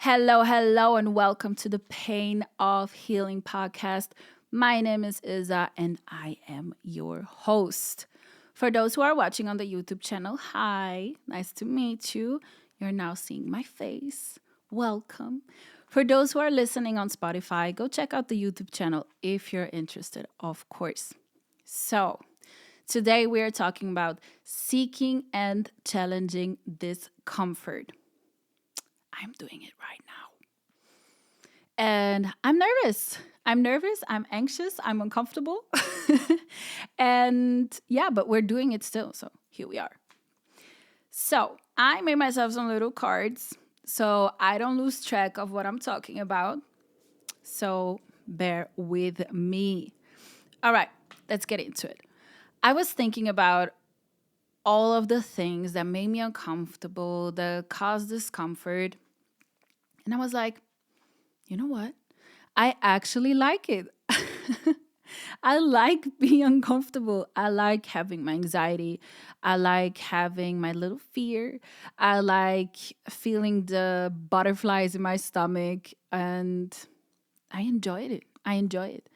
Hello, hello, and welcome to the Pain of Healing podcast. My name is Iza, and I am your host. For those who are watching on the YouTube channel, hi, nice to meet you. You're now seeing my face. Welcome. For those who are listening on Spotify, go check out the YouTube channel if you're interested, of course. So, today we are talking about seeking and challenging discomfort. I'm doing it right now. And I'm nervous. I'm anxious, I'm uncomfortable. And yeah, but we're doing it still. So here we are. So I made myself some little cards so I don't lose track of what I'm talking about. So bear with me. All right, let's get into it. I was thinking about all of the things that made me uncomfortable, that caused discomfort. And I was like, you know what? I actually like it. I like being uncomfortable. I like having my anxiety. I like having my little fear. I like feeling the butterflies in my stomach. And I enjoyed it. I enjoy it.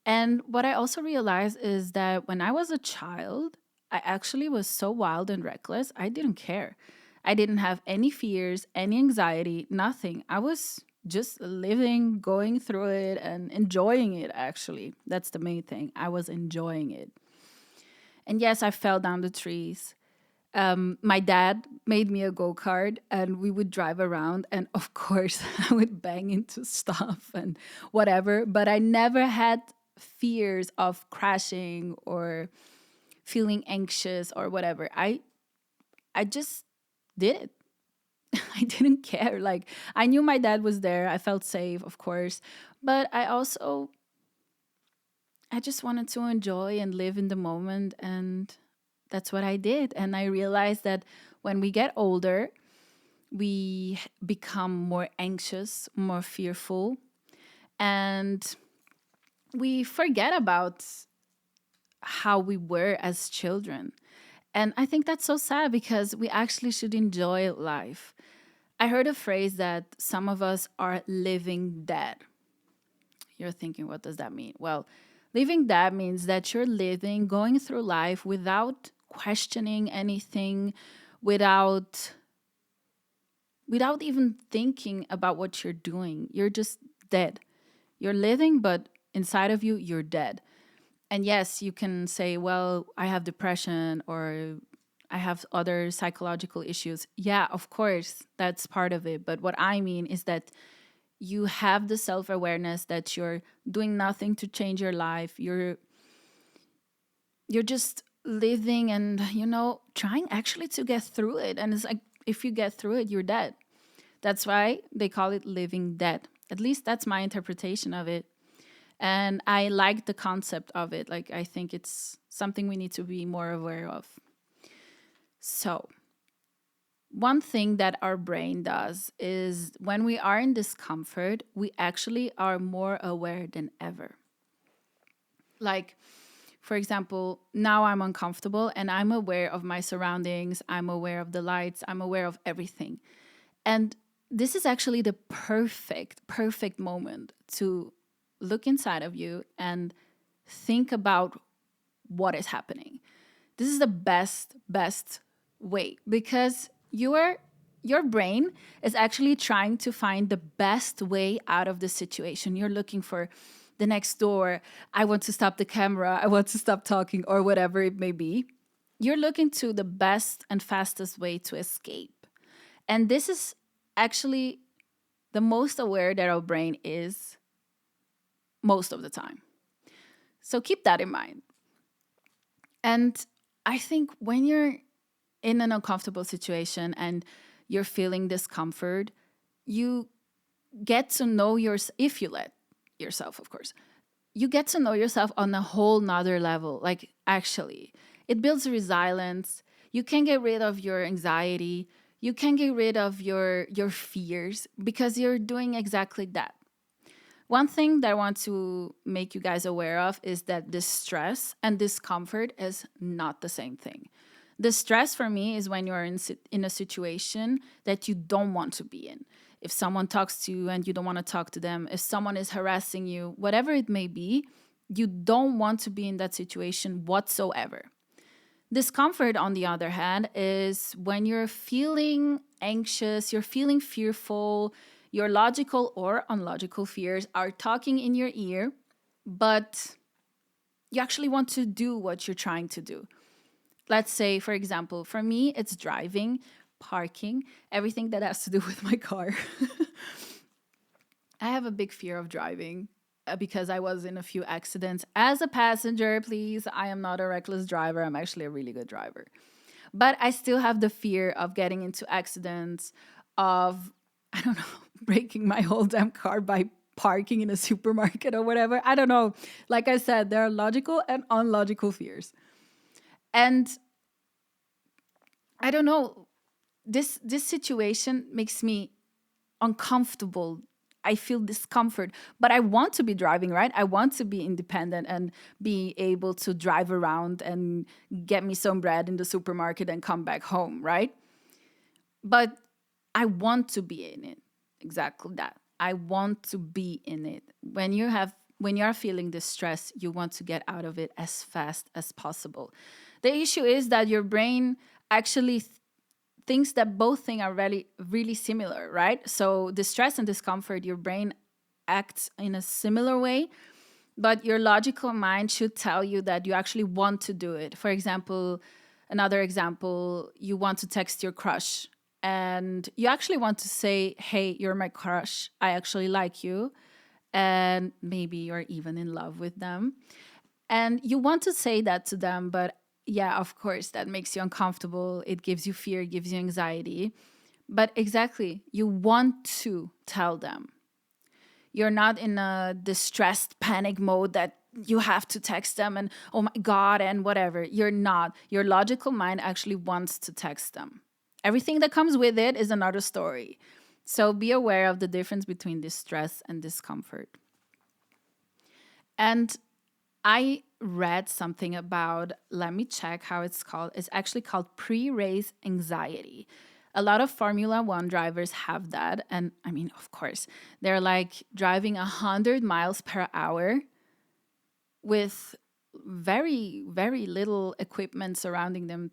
And what I also realized is that when I was a child, I actually was so wild and reckless. I didn't care. I didn't have any fears, any anxiety, nothing. I was just living, going through it, and enjoying it, actually. That's the main thing. I was enjoying it. And yes, I fell down the trees. My dad made me a go kart and we would drive around. And of course, I would bang into stuff and whatever. But I never had fears of crashing or feeling anxious or whatever. I just did it. I didn't care. Like, I knew my dad was there. I felt safe, of course. But I just wanted to enjoy and live in the moment. And that's what I did. And I realized that when we get older, we become more anxious, more fearful, and we forget about how we were as children. And I think that's so sad because we actually should enjoy life. I heard a phrase that some of us are living dead. You're thinking, what does that mean? Well, living dead means that you're living, going through life without questioning anything, without without even thinking about what you're doing. You're just dead. You're living, but inside of you, you're dead. And yes, you can say, well, I have depression or I have other psychological issues. Yeah, of course, that's part of it. But what I mean is that you have the self awareness that you're doing nothing to change your life. You're just living and trying actually to get through it. And it's like if you get through it, you're dead. That's why they call it living dead. At least that's my interpretation of it. And I like the concept of it. Like, I think it's something we need to be more aware of. So, one thing that our brain does is when we are in discomfort, we actually are more aware than ever. Like, for example, now I'm uncomfortable and I'm aware of my surroundings, I'm aware of the lights, I'm aware of everything. And this is actually the perfect moment to look inside of you and think about what is happening. This is the best way because your brain is actually trying to find the best way out of the situation. You're looking for the next door. I want to stop the camera. I want to stop talking or whatever it may be. You're looking to the best and fastest way to escape. And this is actually the most aware that our brain is most of the time. So keep that in mind. And I think when you're in an uncomfortable situation and you're feeling discomfort, you get to know yourself, if you let yourself, of course, you get to know yourself on a whole nother level. Like, actually, it builds resilience. You can get rid of your anxiety. You can get rid of your fears because you're doing exactly that. One thing that I want to make you guys aware of is that distress and discomfort is not the same thing. The stress for me is when you're in a situation that you don't want to be in. if someone talks to you and you don't want to talk to them, if someone is harassing you, whatever it may be, you don't want to be in that situation whatsoever. Discomfort, on the other hand, is when you're feeling anxious, you're feeling fearful, your logical or unlogical fears are talking in your ear, but you actually want to do what you're trying to do. Let's say, for example, for me, it's driving, parking, everything that has to do with my car. I have a big fear of driving because I was in a few accidents as a passenger. Please, I am not a reckless driver. I'm actually a really good driver. But I still have the fear of getting into accidents, of, I don't know, breaking my whole damn car by parking in a supermarket or whatever. I don't know. Like I said, there are logical and unlogical fears. And I don't know, this situation makes me uncomfortable. I feel discomfort, but I want to be driving, right? I want to be independent and be able to drive around and get me some bread in the supermarket and come back home, right? But I want to be in it. Exactly that. I want to be in it. When you're feeling this stress, you want to get out of it as fast as possible. The issue is that your brain actually thinks that both things are really, really similar, right? So the stress and discomfort, your brain acts in a similar way, but your logical mind should tell you that you actually want to do it. For example, another example, you want to text your crush and you actually want to say, hey, you're my crush. I actually like you. And maybe you're even in love with them. And you want to say that to them, but yeah, of course, that makes you uncomfortable. It gives you fear, it gives you anxiety. But exactly, you want to tell them. You're not in a distressed panic mode that you have to text them and, oh my God, and whatever. You're not. Your logical mind actually wants to text them. Everything that comes with it is another story. So be aware of the difference between distress and discomfort. And I read something about, let me check how it's called. It's actually called pre-race anxiety. A lot of Formula One drivers have that. And I mean, of course, they're like driving 100 miles per hour with very, very little equipment surrounding them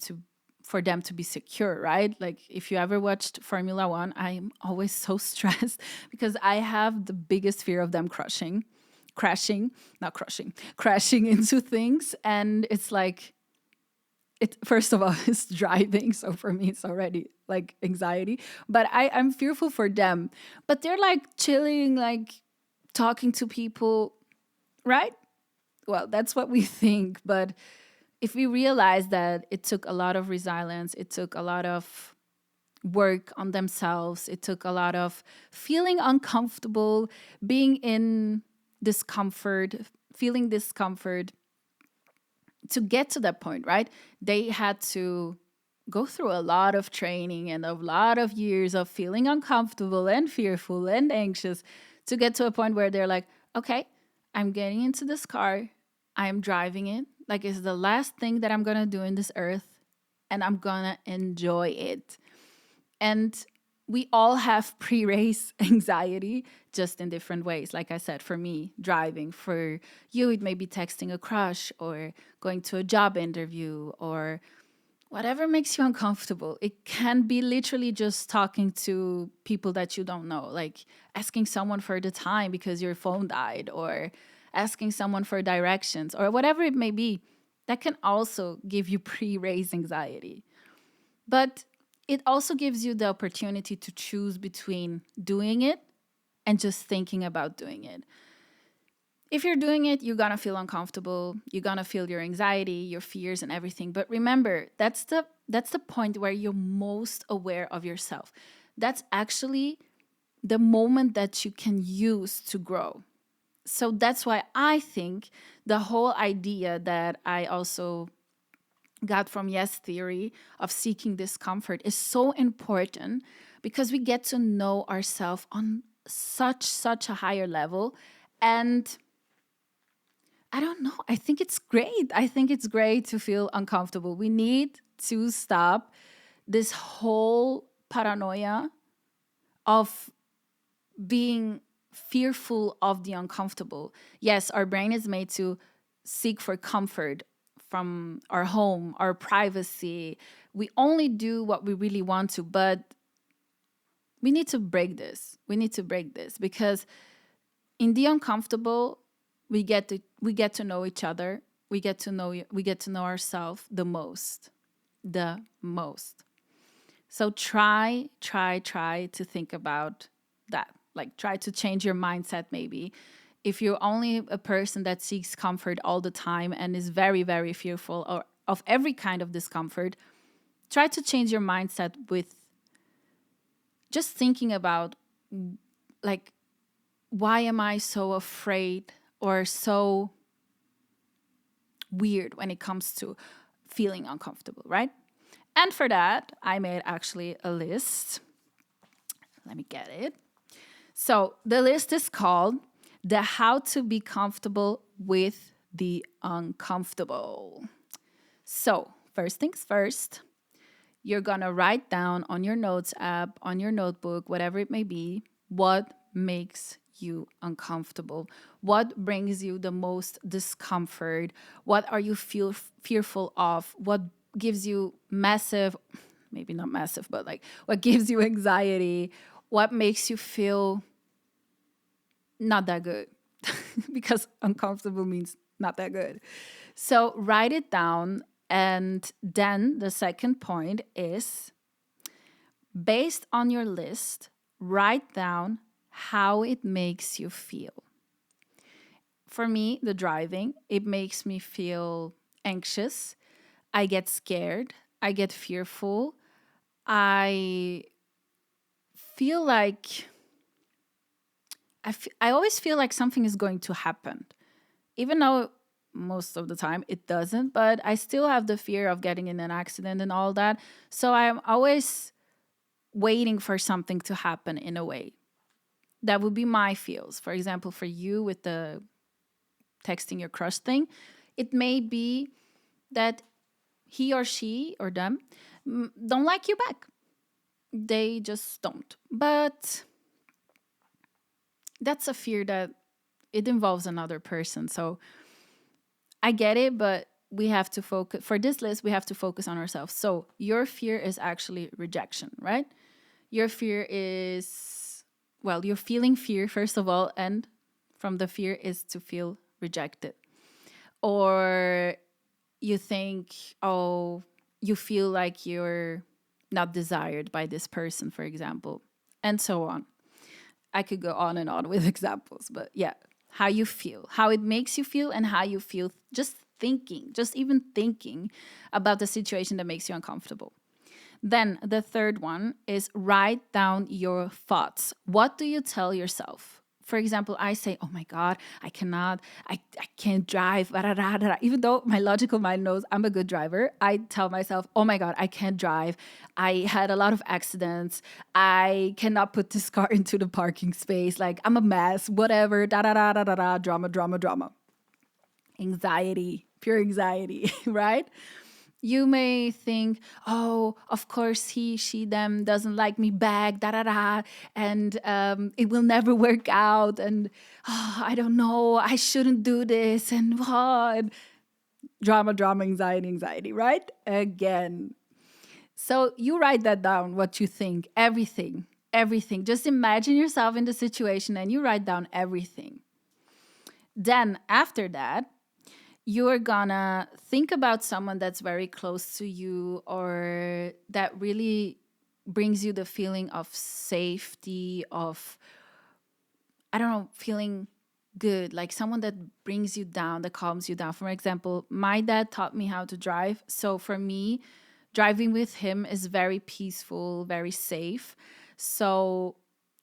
for them to be secure, right? Like if you ever watched Formula One, I'm always so stressed because I have the biggest fear of them crashing into things. And it's like, it first of all, it's driving. So for me, it's already like anxiety, but I'm fearful for them. But they're like chilling, like talking to people, right? Well, that's what we think. But if we realize that it took a lot of resilience, it took a lot of work on themselves, it took a lot of feeling uncomfortable, being in discomfort, feeling discomfort to get to that point, right? They had to go through a lot of training and a lot of years of feeling uncomfortable and fearful and anxious to get to a point where they're like, okay, I'm getting into this car, I'm driving it, like it's the last thing that I'm gonna do in this earth, and I'm gonna enjoy it. And we all have pre-race anxiety, just in different ways. Like I said, for me, driving. For you, it may be texting a crush or going to a job interview or whatever makes you uncomfortable. It can be literally just talking to people that you don't know, like asking someone for the time because your phone died, or asking someone for directions, or whatever it may be. That can also give you pre-race anxiety. But it also gives you the opportunity to choose between doing it and just thinking about doing it. If you're doing it, you're gonna feel uncomfortable, you're gonna feel your anxiety, your fears and everything. But remember, that's the point where you're most aware of yourself. That's actually the moment that you can use to grow. So that's why I think the whole idea that I also got from Yes Theory of seeking discomfort is so important, because we get to know ourselves on such a higher level. And I don't know, I think it's great. I think it's great to feel uncomfortable. We need to stop this whole paranoia of being fearful of the uncomfortable. Yes, our brain is made to seek for comfort from our home, our privacy. We only do what we really want to, but we need to break this. We need to break this because in the uncomfortable, we get to know each other. We get to know ourselves the most. The most. So try to think about that. Like try to change your mindset maybe. If you're only a person that seeks comfort all the time and is very, very fearful or of every kind of discomfort, try to change your mindset with just thinking about like why am I so afraid or so weird when it comes to feeling uncomfortable, right? And for that, I made actually a list. Let me get it. So the list is called The How to Be Comfortable with the Uncomfortable. So, first things first, you're going to write down on your notes app, on your notebook, whatever it may be, what makes you uncomfortable, what brings you the most discomfort, what are you fearful of, what gives you massive, maybe not massive, but like what gives you anxiety, what makes you feel not that good because uncomfortable means not that good. So write it down. And then the second point is based on your list, write down how it makes you feel. For me, the driving, it makes me feel anxious. I get scared. I get fearful. I feel like I always feel like something is going to happen, even though most of the time it doesn't, but I still have the fear of getting in an accident and all that. So I'm always waiting for something to happen in a way. That would be my feels. For example, for you with the texting your crush thing, it may be that he or she or them don't like you back. They just don't. But that's a fear that it involves another person. So I get it, but we have to focus for this list, we have to focus on ourselves. So your fear is actually rejection, right? Your fear is, well, you're feeling fear, first of all, and from the fear is to feel rejected. Or you think, oh, you feel like you're not desired by this person, for example, and so on. I could go on and on with examples, but yeah, how you feel, how it makes you feel, and how you feel just thinking, just even thinking about the situation that makes you uncomfortable. Then the third one is write down your thoughts. What do you tell yourself? For example, I say, oh my God, I cannot, I can't drive. Blah, blah, blah, blah. Even though my logical mind knows I'm a good driver, I tell myself, oh my God, I can't drive. I had a lot of accidents. I cannot put this car into the parking space. Like I'm a mess, whatever, da da da da da da, drama, drama, drama. Anxiety, pure anxiety, right? You may think, oh, of course, he, she, them doesn't like me back, da da da, and it will never work out, and oh, I don't know, I shouldn't do this, and what? Drama, drama, anxiety, anxiety, right? Again. So you write that down, what you think, everything, everything. Just imagine yourself in the situation and you write down everything. Then after that, you're gonna think about someone that's very close to you or that really brings you the feeling of safety, of, I don't know, feeling good, like someone that brings you down, that calms you down. For example, my dad taught me how to drive. So for me, driving with him is very peaceful, very safe. So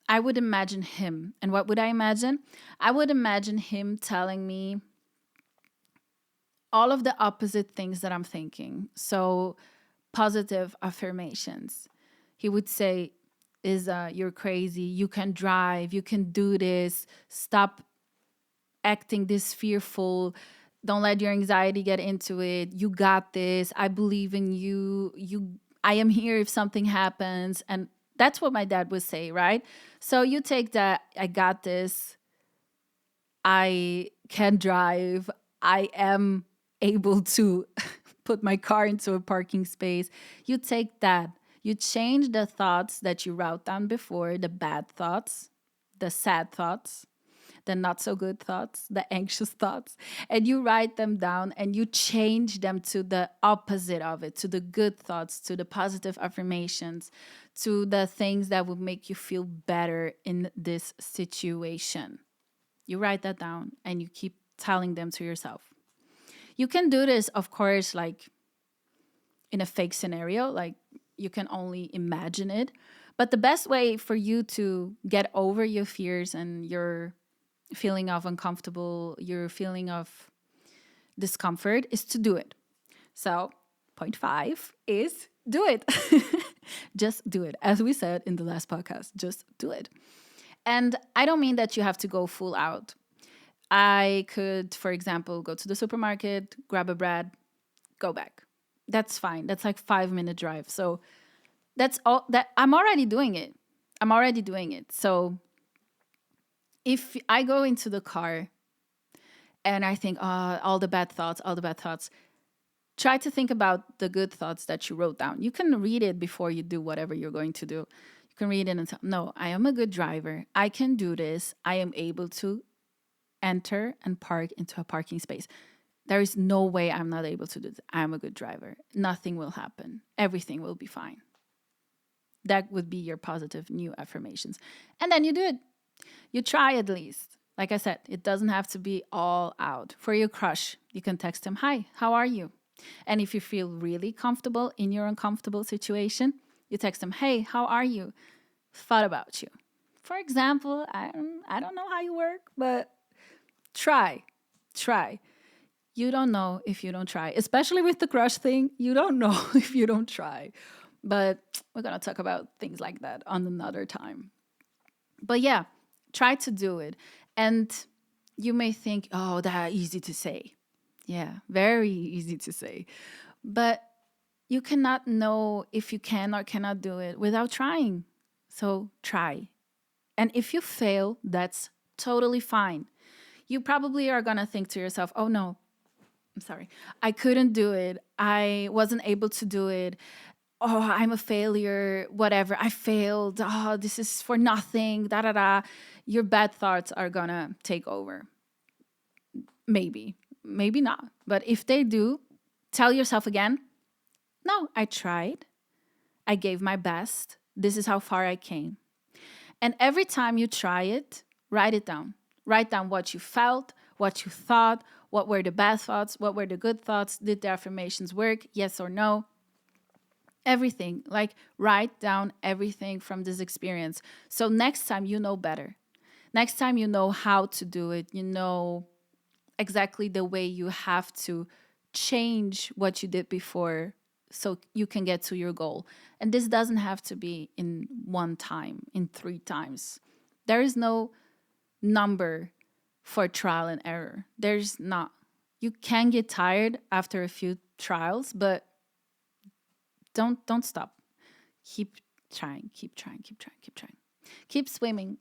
I would imagine him. And what would I imagine? I would imagine him telling me all of the opposite things that I'm thinking. So positive affirmations. He would say, Isa, you're crazy. You can drive. You can do this. Stop acting this fearful. Don't let your anxiety get into it. You got this. I believe in you. I am here if something happens. And That's what my dad would say, right? So you take that, I got this, I can drive, I am able to put my car into a parking space. You take that, you change the thoughts that you wrote down before, the bad thoughts, the sad thoughts, the not so good thoughts, the anxious thoughts, and you write them down and you change them to the opposite of it, to the good thoughts, to the positive affirmations, to the things that would make you feel better in this situation. You write that down and you keep telling them to yourself. You can do this, of course, like in a fake scenario, like you can only imagine it. But the best way for you to get over your fears and your feeling of uncomfortable, your feeling of discomfort is to do it. So, point five is do it. Just do it. As we said in the last podcast, just do it. And I don't mean that you have to go full out. I could, for example, go to the supermarket, grab a bread, go back. That's fine. That's like 5 minute drive. So that's all that I'm already doing it. I'm already doing it. So if I go into the car and I think, oh, all the bad thoughts, try to think about the good thoughts that you wrote down. You can read it before you do whatever you're going to do. You can read it and say, no, I am a good driver. I can do this. I am able to enter and park into a parking space. There is no way I'm not able to do this. I'm a good driver. Nothing will happen. Everything will be fine. That would be your positive new affirmations. And then you do it. You try at least. Like I said, it doesn't have to be all out. For your crush, you can text him, hi, how are you? And if you feel really comfortable in your uncomfortable situation, you text him, hey, how are you? Thought about you. For example, I don't know how you work, but try. You don't know if you don't try, especially with the crush thing. You don't know if you don't try. But we're going to talk about things like that on another time. But yeah, try to do it. And you may think, oh, that's easy to say. Yeah, very easy to say. But you cannot know if you can or cannot do it without trying. So try. And if you fail, that's totally fine. You probably are going to think to yourself, oh no, I'm sorry, I couldn't do it. I wasn't able to do it. Oh, I'm a failure, whatever. I failed. Oh, this is for nothing. Da da da. Your bad thoughts are gonna take over. Maybe, maybe not. But if they do, tell yourself again, no, I tried. I gave my best. This is how far I came. And every time you try it, write it down. Write down what you felt, what you thought, what were the bad thoughts, what were the good thoughts, did the affirmations work, yes or no? Everything. Like, write down everything from this experience. So next time you know better. Next time you know how to do it. You know exactly the way you have to change what you did before so you can get to your goal. And this doesn't have to be in one time, in 3 times. There is no number for trial and error. There's not. You can get tired after a few trials, but don't stop. Keep trying, keep trying, keep trying, keep trying. Keep swimming.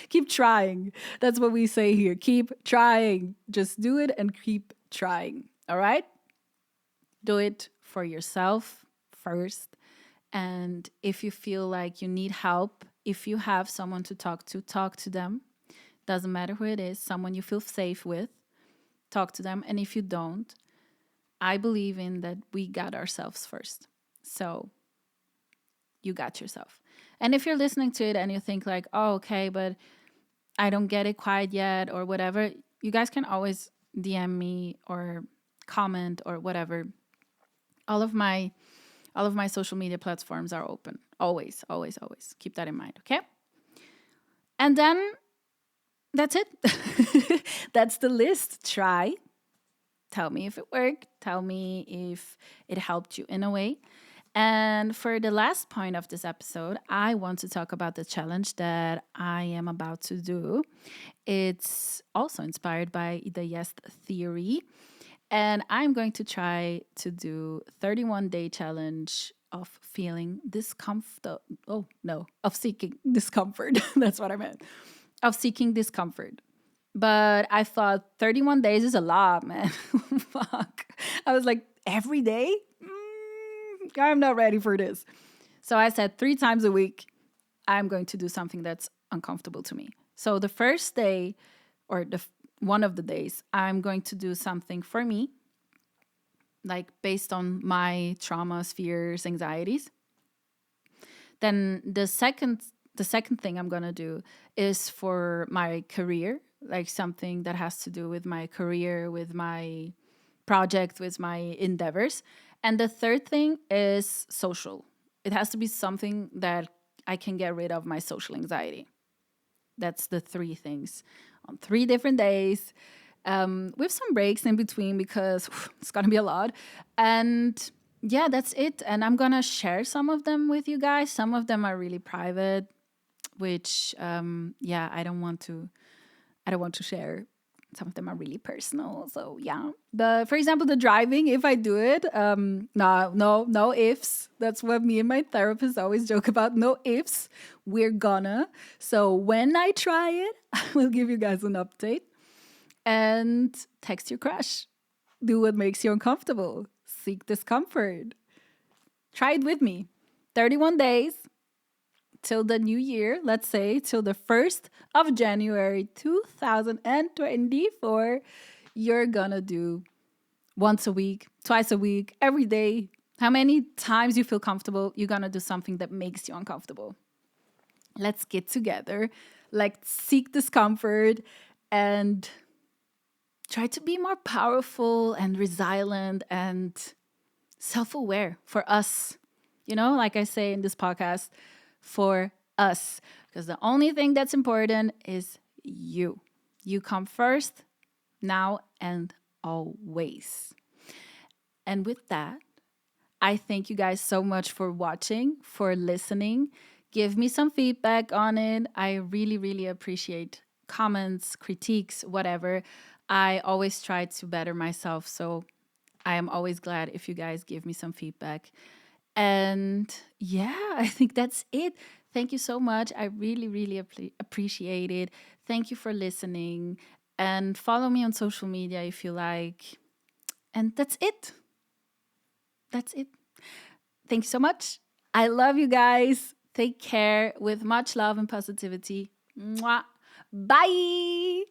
Keep trying. That's what we say here. Keep trying. Just do it and keep trying. All right? Do it for yourself first. And if you feel like you need help, if you have someone to talk to them. Doesn't matter who it is, someone you feel safe with, talk to them. And if you don't, I believe in that we got ourselves first. So you got yourself. And if you're listening to it and you think like, oh, okay, but I don't get it quite yet or whatever, you guys can always DM me or comment or whatever. All of my social media platforms are open. Always, always, always. Keep that in mind, okay? And then that's it. That's the list. Try. Tell me if it worked. Tell me if it helped you in a way. And for the last point of this episode, I want to talk about the challenge that I am about to do. It's also inspired by the Yes theory. And I'm going to try to do 31-day challenge of feeling discomfort. Oh, no, of seeking discomfort. That's what I meant. Of seeking discomfort. But I thought 31 days is a lot, man. Fuck. I was like, every day? I'm not ready for this. So I said 3 times a week, I'm going to do something that's uncomfortable to me. So the first day, or one of the days, I'm going to do something for me, like based on my traumas, fears, anxieties. Then the second thing I'm gonna do is for my career, like something that has to do with my career, with my project, with my endeavors. And the third thing is social. It has to be something that I can get rid of my social anxiety. That's the three things on 3 different days, with some breaks in between because it's gonna be a lot. And yeah, that's it. And I'm gonna share some of them with you guys. Some of them are really private, which yeah, I don't want to share. Some of them are really personal. So yeah, for example, the driving, if I do it, no ifs. That's what me and my therapist always joke about. No ifs. We're gonna. So when I try it, I will give you guys an update. And text your crush. Do what makes you uncomfortable. Seek discomfort. Try it with me. 31 days till the new year, let's say till the 1st of January 2024, you're gonna do once a week, twice a week, every day. How many times you feel comfortable, you're gonna do something that makes you uncomfortable. Let's get together, like seek discomfort and try to be more powerful and resilient and self aware for us. Like I say in this podcast, for us. Because the only thing that's important is you. You come first, now, and always. And with that, I thank you guys so much for watching, for listening. Give me some feedback on it. I really, really appreciate comments, critiques, whatever. I always try to better myself. So I am always glad if you guys give me some feedback. And yeah, I think that's it. Thank you so much. I really, really appreciate it. Thank you for listening. And follow me on social media if you like. And that's it. That's it. Thank you so much. I love you guys. Take care with much love and positivity. Mwah. Bye.